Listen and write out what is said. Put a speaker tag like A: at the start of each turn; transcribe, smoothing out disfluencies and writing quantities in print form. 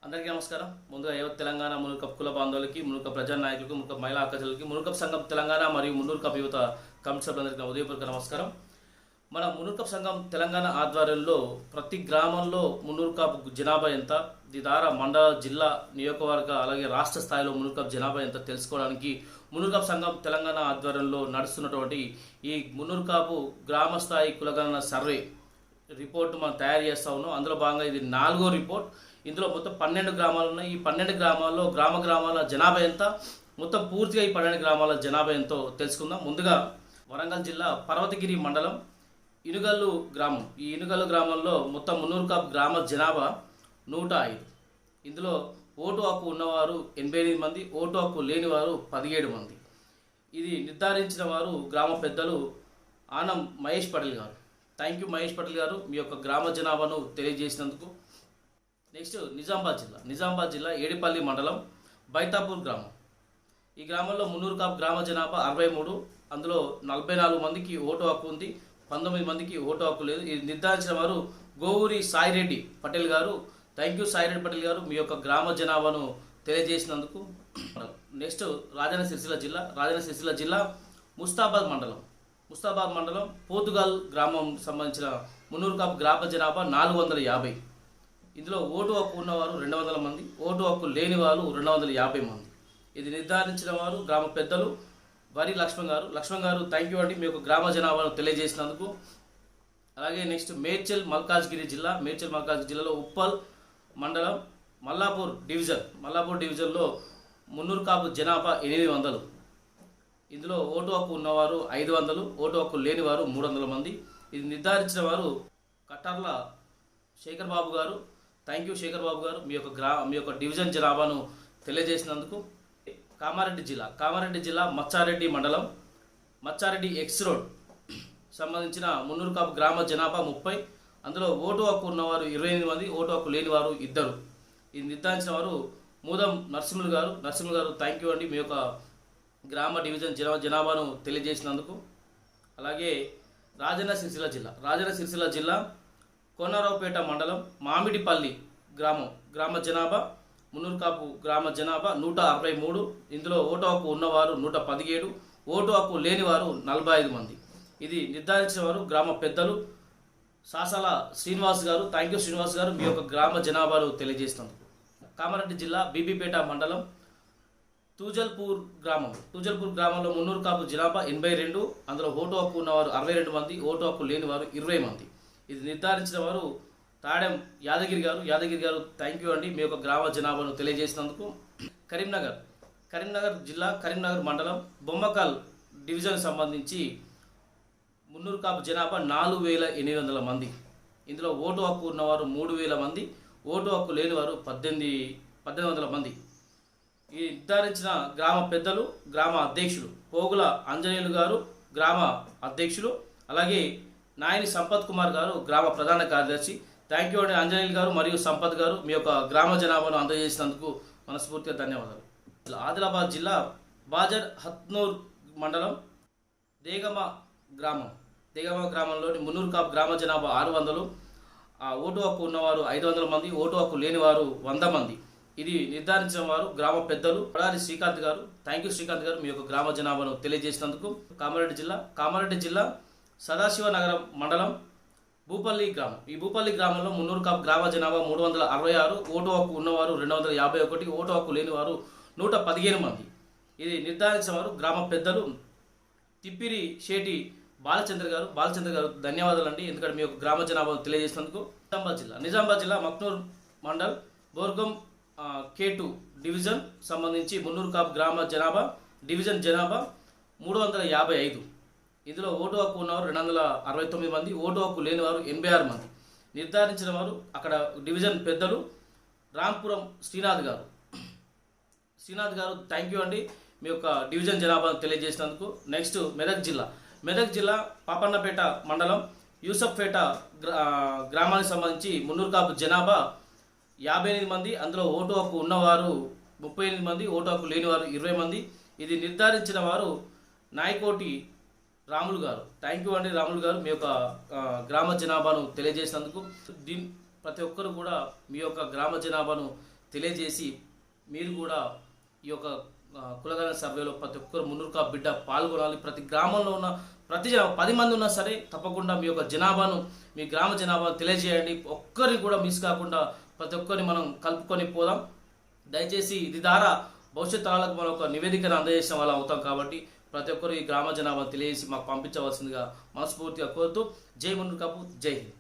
A: అందరికీ నమస్కారం. ముందుగా యావత్ తెలంగాణ మున్నూరు కప్ కుల బాంధవులకి, మున్నూరు కప్ ప్రజా నాయకులకు, మున్నూరు కప్ మహిళా అక్కచెల్లెలకి, మున్నూరు కప్ సంఘం తెలంగాణ మరియు మున్నూరు కప్ యువత కమిటీ సభ్యులందరికీ ఉదయపూర్వక నమస్కారం. మన మున్నూరు కప్ సంఘం తెలంగాణ ఆధ్వర్యంలో ప్రతి గ్రామంలో మున్నూరు కప్ జనాభా ఎంత, ద్వారా మండల, జిల్లా, నియోజకవర్గ అలాగే రాష్ట్ర స్థాయిలో మున్నూరు కప్ జనాభా ఎంత తెలుసుకోవడానికి మున్నూరు కప్ సంఘం తెలంగాణ ఆధ్వర్యంలో నడుస్తున్నటువంటి ఈ మున్నూరు కప్ గ్రామ స్థాయి కులగణన సర్వే రిపోర్ట్ మనం తయారు చేస్తా ఉన్నాం. అందులో భాగంగా ఇది 4వ రిపోర్ట్. ఇందులో మొత్తం 12 గ్రామాలు ఉన్నాయి. ఈ 12 గ్రామాల్లో గ్రామాల జనాభా ఎంత, మొత్తం పూర్తిగా ఈ 12 గ్రామాల జనాభా ఎంతో తెలుసుకుందాం. ముందుగా వరంగల్ జిల్లా పర్వతగిరి మండలం ఇనుగల్లు గ్రామం. ఈ ఇనుగల్లు గ్రామంలో మొత్తం మున్నూరు కప్ గ్రామ జనాభా 105. ఇందులో ఓటు హక్కు ఉన్నవారు 88 మంది, ఓటు హక్కు లేనివారు 17 మంది. ఇది నిర్ధారించిన వారు గ్రామ పెద్దలు ఆనం మహేష్ పటేల్ గారు. థ్యాంక్ యూ మహేష్ పటేల్ గారు, మీ యొక్క గ్రామ జనాభాను తెలియజేసినందుకు. నెక్స్ట్ నిజామాబాద్ జిల్లా ఏడిపల్లి మండలం బైతాపూర్ గ్రామం. ఈ గ్రామంలో మున్నూరు కప్ గ్రామ జనాభా 63. అందులో 44 మందికి ఓటు హక్కు ఉంది, 19 మందికి ఓటు హక్కు లేదు. ఇది నిర్ధారించిన వారు గోవూరి సాయిరెడ్డి పటేల్ గారు. థ్యాంక్ యూ సాయిరెడ్డి పటేల్ గారు, మీ యొక్క గ్రామ జనాభాను తెలియజేసినందుకు. నెక్స్ట్ రాజన్న సిరిసిల్ల జిల్లా ముస్తాబాద్ మండలం పోతుగల్ గ్రామం సంబంధించిన మున్నూరు కప్ గ్రామ జనాభా 450. ఇందులో ఓటు హక్కు ఉన్నవారు 200 మంది, ఓటు హక్కు లేని వారు 250 మంది. ఇది నిర్ధారించిన వారు గ్రామ పెద్దలు వరి లక్ష్మణ్ గారు. థ్యాంక్ యూ అండి, మీ యొక్క గ్రామ జనాభాను తెలియజేసినందుకు. అలాగే నెక్స్ట్ మేడ్చల్ మల్కాజ్గిరి జిల్లాలో ఉప్పల్ మండలం మల్లాపూర్ డివిజన్లో మున్నూరు కాపు జనాభా 800. ఇందులో ఓటు హక్కు ఉన్నవారు 500, ఓటు హక్కు లేనివారు 300 మంది. ఇది నిర్ధారించిన వారు కటార్ల శేఖర్ బాబు గారు. థ్యాంక్ యూ శేఖర్ బాబు గారు, మీ యొక్క డివిజన్ జనాభాను తెలియజేసినందుకు. కామారెడ్డి జిల్లా మచ్చారెడ్డి మండలం మచ్చారెడ్డి ఎక్స్ రోడ్ సంబంధించిన మున్నూరు కప్ గ్రామ జనాభా 30. అందులో ఓటు హక్కు ఉన్నవారు 28 మంది, ఓటు హక్కు లేనివారు 2. ఇది నిర్ధారించిన వారు మూదం నరసింహులు గారు. థ్యాంక్ యూ అండి, మీ యొక్క గ్రామ డివిజన్ జనాభాను తెలియజేసినందుకు. అలాగే రాజన్న సిరిసిల్ల జిల్లా కోనరావుపేట మండలం మామిడిపల్లి గ్రామ జనాభా మున్నూరు కాపు గ్రామ జనాభా 163. ఇందులో ఓటు హక్కు ఉన్నవారు 117, ఓటు హక్కు లేనివారు 45 మంది. ఇది నిర్ధారించిన వారు గ్రామ పెద్దలు సాసల శ్రీనివాస్ గారు. థ్యాంక్ యూ శ్రీనివాస్ గారు, మీ యొక్క గ్రామ జనాభాను తెలియజేసినందుకు. కామారెడ్డి జిల్లా బీబీపేట మండలం తూజల్పూర్ గ్రామంలో మున్నూరు కాపు జనాభా 82. అందులో ఓటు హక్కు ఉన్నవారు 62 మంది, ఓటు హక్కు లేనివారు 20 మంది. ఇది నిర్ధారించిన వారు తాడెం యాదగిరి గారు. థ్యాంక్ యూ అండి, మీ యొక్క గ్రామ జనాభాను తెలియజేసినందుకు. కరీంనగర్ జిల్లా కరీంనగర్ మండలం బొమ్మకల్ డివిజన్ సంబంధించి మున్నూరు కాపు జనాభా 4800 మంది. ఇందులో ఓటు హక్కు ఉన్నవారు 3000 మంది, ఓటు హక్కు లేనివారు 1800 మంది. ఈ నిర్ధారించిన గ్రామ పెద్దలు గ్రామ అధ్యక్షులు పోగుల ఆంజనేయులు గారు గ్రామ అధ్యక్షులు. అలాగే నాయని సంపత్ కుమార్ గారు గ్రామ ప్రధాన కార్యదర్శి. థ్యాంక్ యూ అండి ఆంజనేయులు గారు మరియు సంపత్ గారు, మీ యొక్క గ్రామ జనాభాను అందజేసినందుకు మనస్ఫూర్తిగా ధన్యవాదాలు. ఆదిలాబాద్ జిల్లా బాజర్ హత్నూర్ మండలం దేగమ గ్రామంలోని మున్నూరు కాపు గ్రామ జనాభా 600. ఓటు హక్కు ఉన్నవారు 500 మంది, ఓటు హక్కు లేనివారు 100 మంది. ఇది నిర్ధారించిన వారు గ్రామ పెద్దలు పడారి శ్రీకాంత్ గారు. థ్యాంక్ యూ శ్రీకాంత్ గారు, మీ యొక్క గ్రామ జనాభాను తెలియజేసినందుకు. కామారెడ్డి జిల్లా సదాశివనగరం మండలం భూపల్లి గ్రామం. ఈ భూపల్లి గ్రామంలో మున్నూరు కాపు గ్రామ జనాభా 366, ఓటు హక్కు ఉన్నవారు 251, ఓటు హక్కు లేనివారు 115 మంది. ఇది నిర్ధారించిన వారు గ్రామ పెద్దలు తిప్పిరి శేటి బాలచంద్ర గారు. ధన్యవాదాలండి, ఎందుకంటే మీ యొక్క గ్రామ జనాభాను తెలియజేసినందుకు. నిజామాబాద్ జిల్లా మక్నూర్ మండల్ బోర్గం K2 డివిజన్ సంబంధించి మున్నూరు కాపు గ్రామ డివిజన్ జనాభా 355. ఇందులో ఓటు హక్కు ఉన్నవారు 269 మంది, ఓటు హక్కు లేనివారు 86 మంది. నిర్ధారించిన వారు అక్కడ డివిజన్ పెద్దలు రాంపురం శ్రీనాథ్ గారు. థ్యాంక్ యూ అండి, మీ యొక్క డివిజన్ జనాభాను తెలియజేసినందుకు. నెక్స్ట్ మెదక్ జిల్లా పాపన్నపేట మండలం యూసఫ్పేట గ్రామానికి సంబంధించి మున్నూరు కాపు జనాభా 58 మంది. అందులో ఓటు హక్కు ఉన్నవారు 38 మంది, ఓటు హక్కు లేనివారు 20 మంది. ఇది నిర్ధారించిన వారు నాయకోటి రాములు గారు. థ్యాంక్ యూ అండి రాములు గారు, మీ యొక్క గ్రామ జనాభాను తెలియజేసినందుకు. ప్రతి ఒక్కరు కూడా మీ యొక్క గ్రామ జనాభాను తెలియజేసి మీరు కూడా ఈ యొక్క కులగణ సర్వేలో ప్రతి ఒక్కరు మున్నూరు కాపు బిడ్డ పాల్గొనాలి. ప్రతి గ్రామంలో ఉన్న ప్రతి 10 మంది ఉన్నా సరే తప్పకుండా మీ యొక్క జనాభాను, మీ గ్రామ జనాభాను తెలియజేయండి. ఒక్కరిని కూడా మిస్ కాకుండా ప్రతి ఒక్కరిని మనం కలుపుకొని పోదాం. దయచేసి ఇది ద్వారా భవిష్యత్ తరాలకు మనం ఒక నివేదికను అందజేసిన వాళ్ళు అవుతాం. కాబట్టి ప్రతి ఒక్కరు ఈ గ్రామ జనాభాను తెలియజేసి మాకు పంపించవలసిందిగా మనస్ఫూర్తిగా కోరుతూ జై మున్నూరు కాపు, జై హింద్.